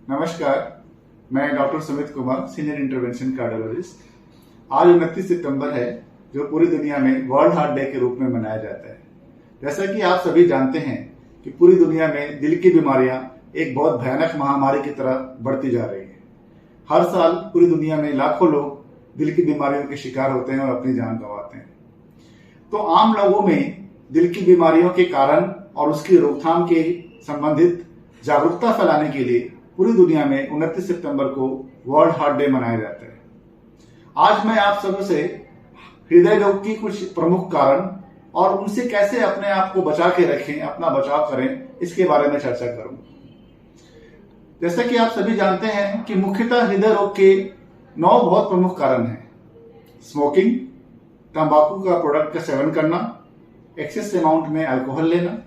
नमस्कार, मैं doctor Sumit Kumar, senior intervention cardiologist. आज 29 सितंबर है, जो पूरी दुनिया में वर्ल्ड हार्ट डे के रूप में मनाया जाता है। जैसा कि आप सभी जानते हैं कि पूरी दुनिया में दिल की बीमारियां एक बहुत भयानक महामारी की तरह बढ़ती जा रही है। हर साल पूरी दुनिया में लाखों लोग दिल की बीमारियों के शिकार होते हैं और अपनी जान गंवाते हैं। तो आम लोगों में दिल की बीमारियों के कारण और उसकी रोकथाम के संबंधित जागरूकता फैलाने के लिए पूरी दुनिया में 29 सितंबर को वर्ल्ड हार्ट डे मनाया जाता है। आज मैं आप सबसे हृदय रोग की कुछ प्रमुख कारण और उनसे कैसे अपने आप को बचा के रखें, अपना बचाव करें, इसके बारे में चर्चा करूंगा। जैसा कि आप सभी जानते हैं कि मुख्यतः हृदय रोग के 9 बहुत प्रमुख कारण हैं। स्मोकिंग, तंबाकू का प्रोडक्ट का सेवन करना, एक्सेस अमाउंट में अल्कोहल लेना,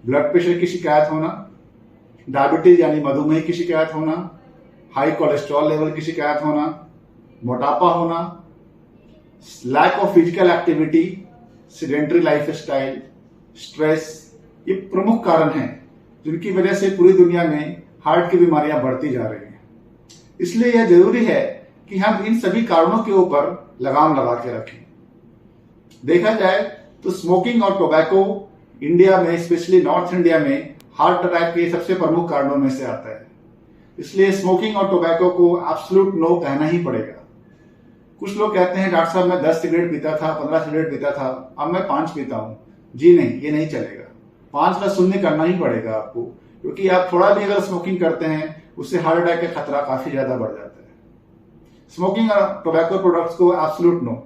ब्लड प्रेशर की शिकायत होना, डायबिटीज यानी मधुमेह की शिकायत होना, हाई कोलेस्ट्रॉल लेवल की शिकायत होना, मोटापा होना, lack of physical activity, sedentary lifestyle, stress, ये प्रमुख कारण हैं जिनकी वजह से पूरी दुनिया में हार्ट की बीमारियां बढ़ती जा रही हैं। इसलिए यह जरूरी है कि हम इन सभी कारणों के ऊपर लगाम लगा के रखें। देखा जाए तो स्मोकिंग और टोबैको इंडिया में, स्पेशली नॉर्थ इंडिया में, हार्ट अटैक के सबसे प्रमुख कारणों में से आता है। इसलिए स्मोकिंग और टोबैको को एब्सोल्यूट नो कहना ही पड़ेगा। कुछ लोग कहते हैं डॉक्टर साहब मैं 10 सिगरेट पीता था, 15 सिगरेट पीता था, अब मैं 5 पीता हूं। जी नहीं, ये नहीं चलेगा। 5 का शून्य करना ही पड़ेगा आपको, क्योंकि आप थोड़ा भी अगर स्मोकिंग करते हैं उससे हार्ट अटैक का खतरा काफी ज्यादा बढ़ जाता है। स्मोकिंग और टोबैको प्रोडक्ट्स को एब्सोल्यूट नो।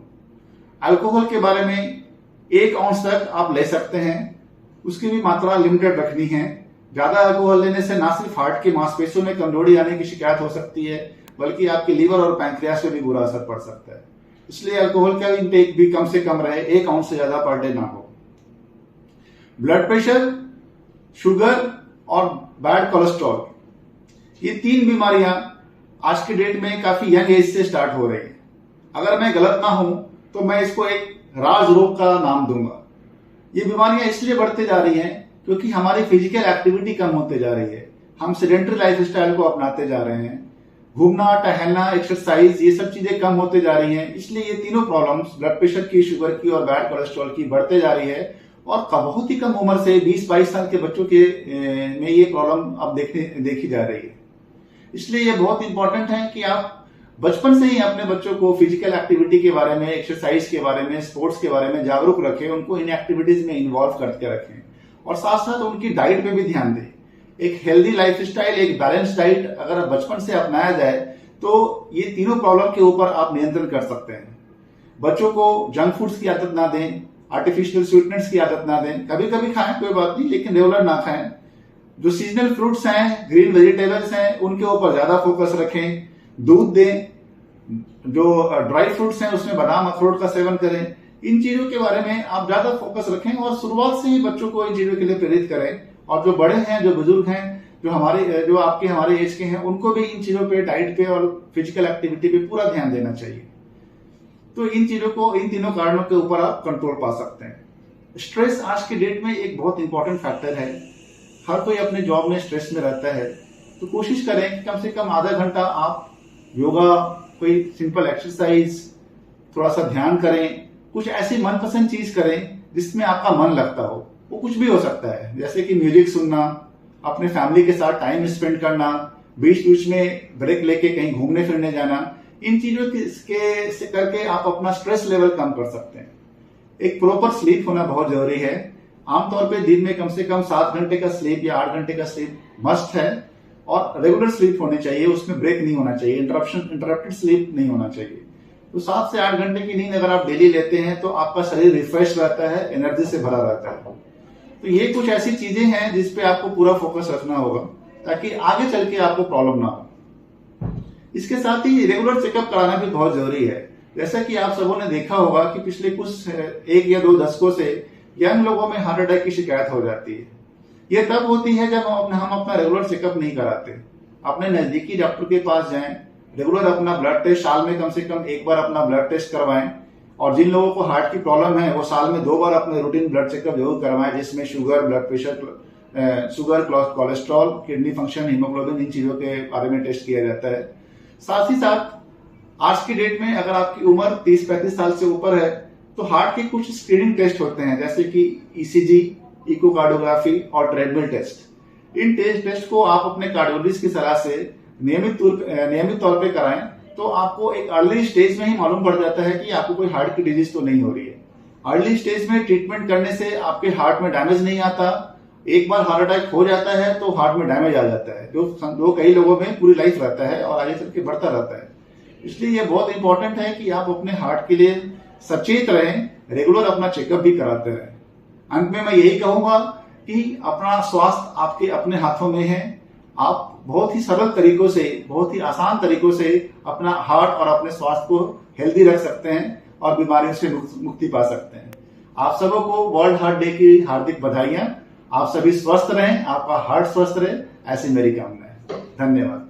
अल्कोहल के बारे में 1 आउंस तक आप ले सकते हैं, उसकी भी मात्रा लिमिटेड रखनी है। ज्यादा अल्कोहल लेने से ना सिर्फ हार्ट की मांसपेशियों में कमजोरी आने की शिकायत हो सकती है, बल्कि आपके लीवर और पैंक्रियास पे भी बुरा असर पड़ सकता है। इसलिए अल्कोहल का इंटेक भी कम से कम रहे, 1 आउंस से ज्यादा पर डे ना हो। ब्लड प्रेशर, शुगर और बैड कोलेस्ट्रॉल, ये 3 बीमारियां आज के डेट में काफी यंग एज से स्टार्ट हो रही है। अगर मैं गलत ना हूं तो मैं इसको एक राज रोग का नाम दूंगा। ये बीमारियां इसलिए बढ़ते जा रही हैं क्योंकि हमारी फिजिकल एक्टिविटी कम होते जा रही है। हम सेडेंटरी लाइफ स्टाइल को अपनाते जा रहे हैं। घूमना, टहलना, एक्सरसाइज, ये सब चीजें कम होते जा रही हैं। इसलिए ये तीनों प्रॉब्लम्स, ब्लड प्रेशर की, शुगर की और बैड कोलेस्ट्रॉल की, बढ़ते जा रही है। और बहुत ही कम उम्र से 20-22 साल के बच्चों के में ये प्रॉब्लम अब देखी जा रही है। इसलिए ये बहुत इंपॉर्टेंट है कि आप बचपन से ही अपने बच्चों को फिजिकल एक्टिविटी के बारे में, एक्सरसाइज के बारे में, स्पोर्ट्स के बारे में जागरूक रखें, उनको इन एक्टिविटीज में इन्वॉल्व करके रखें और साथ साथ उनकी डाइट पे भी ध्यान दें। एक हेल्दी लाइफस्टाइल, एक बैलेंस डाइट अगर बचपन से अपनाया जाए तो ये तीनों प्रॉब्लम के ऊपर आप नियंत्रण कर सकते हैं। बच्चों को जंक फूड्स की आदत ना दें, आर्टिफिशियल स्वीटनेस की आदत ना दें। कभी कभी खाएं, कोई बात नहीं, लेकिन रेगुलर ना खाएं। जो सीजनल फ्रूट्स हैं, ग्रीन वेजिटेबल्स हैं, उनके ऊपर ज्यादा फोकस रखें। दूध दें। जो ड्राई फ्रूट्स हैं उसमें बादाम, अखरोट का सेवन करें। इन चीजों के बारे में आप ज्यादा फोकस रखें और शुरुआत से ही बच्चों को इन चीजों के लिए प्रेरित करें। और जो बड़े हैं, जो बुजुर्ग हैं, जो हमारे एज के हैं, उनको भी इन चीजों पे, डाइट पे और फिजिकल एक्टिविटी पे पूरा ध्यान देना चाहिए। तो इन चीजों को, इन तीनों कारणों के ऊपर आप कंट्रोल पा सकते हैं। स्ट्रेस आज के डेट में एक बहुत इंपॉर्टेंट फैक्टर है। हर कोई अपने जॉब में स्ट्रेस में रहता है, तो कोशिश करें कि कम से कम आधा घंटा आप योगा, कोई सिंपल एक्सरसाइज, थोड़ा सा ध्यान करें। कुछ ऐसी मनपसंद चीज करें जिसमें आपका मन लगता हो। वो कुछ भी हो सकता है, जैसे कि म्यूजिक सुनना, अपने फैमिली के साथ टाइम स्पेंड करना, बीच बीच में ब्रेक लेके कहीं घूमने फिरने जाना। इन चीजों से करके आप अपना स्ट्रेस लेवल कम कर सकते हैं। एक प्रॉपर स्लीप होना बहुत जरूरी है। आमतौर पे दिन में कम से कम 7 घंटे का स्लीप या 8 घंटे का स्लीप मस्ट है और रेगुलर स्लीप होनी चाहिए। उसमें ब्रेक नहीं होना चाहिए, इंटरप्टेड स्लीप नहीं होना चाहिए। तो 7 से 8 घंटे की नींद अगर आप डेली लेते हैं तो आपका शरीर रिफ्रेश रहता है, एनर्जी से भरा रहता है। तो ये कुछ ऐसी चीजें हैं जिसपे आपको पूरा फोकस रखना होगा ताकि आगे चल के आपको प्रॉब्लम ना हो। इसके साथ ही रेगुलर चेकअप कराना भी बहुत जरूरी है। जैसा कि आप सबों ने देखा होगा कि पिछले कुछ 1 या 2 दशकों से यंग लोगों में हार्ट अटैक की शिकायत हो जाती है। ये तब होती है जब हम अपना रेगुलर चेकअप नहीं कराते। अपने नजदीकी डॉक्टर के पास जाएं, रेगुलर अपना ब्लड टेस्ट, साल में कम से कम 1 बार अपना ब्लड टेस्ट करवाएं। और जिन लोगों को हार्ट की प्रॉब्लम है वो साल में 2 बार अपने रूटीन ब्लड चेकअप जरूर करवाएं, जिसमें sugar, blood pressure sugar, cholesterol, kidney function, haemoglobin, इन चीजों के बारे में टेस्ट किया जाता है। साथ ही साथ आज की डेट में अगर आपकी उम्र 30-35 साल से ऊपर है तो हार्ट के कुछ स्क्रीनिंग टेस्ट होते हैं, जैसे कि ईसीजी, इकोकार्डियोग्राफी और ट्रेडमिल टेस्ट। इन टेस्ट को आप अपने कार्डियोलॉजिस्ट की सलाह से नियमित तौर पे कराएं तो आपको एक अर्ली स्टेज में ही मालूम पड़ जाता है कि आपको कोई हार्ट की डिजीज तो नहीं हो रही है। अर्ली स्टेज में ट्रीटमेंट करने से आपके हार्ट में डैमेज नहीं आता। एक बार हार्ट अटैक हो जाता है तो हार्ट में डैमेज आ जाता है, जो कई लोगों में पूरी लाइफ रहता है और आगे चल के बढ़ता रहता है। इसलिए यह बहुत इंपॉर्टेंट है कि आप अपने हार्ट के लिए सचेत रहें, रेगुलर अपना चेकअप भी कराते रहें। अंत में मैं यही कहूंगा कि अपना स्वास्थ्य आपके अपने हाथों में है। आप बहुत ही सरल तरीकों से, बहुत ही आसान तरीकों से अपना हार्ट और अपने स्वास्थ्य को हेल्दी रख सकते हैं और बीमारियों से मुक्ति पा सकते हैं। आप सबों को वर्ल्ड हार्ट डे की हार्दिक बधाइयां। आप सभी स्वस्थ रहें, आपका हार्ट स्वस्थ रहे, ऐसी मेरी कामना है। धन्यवाद।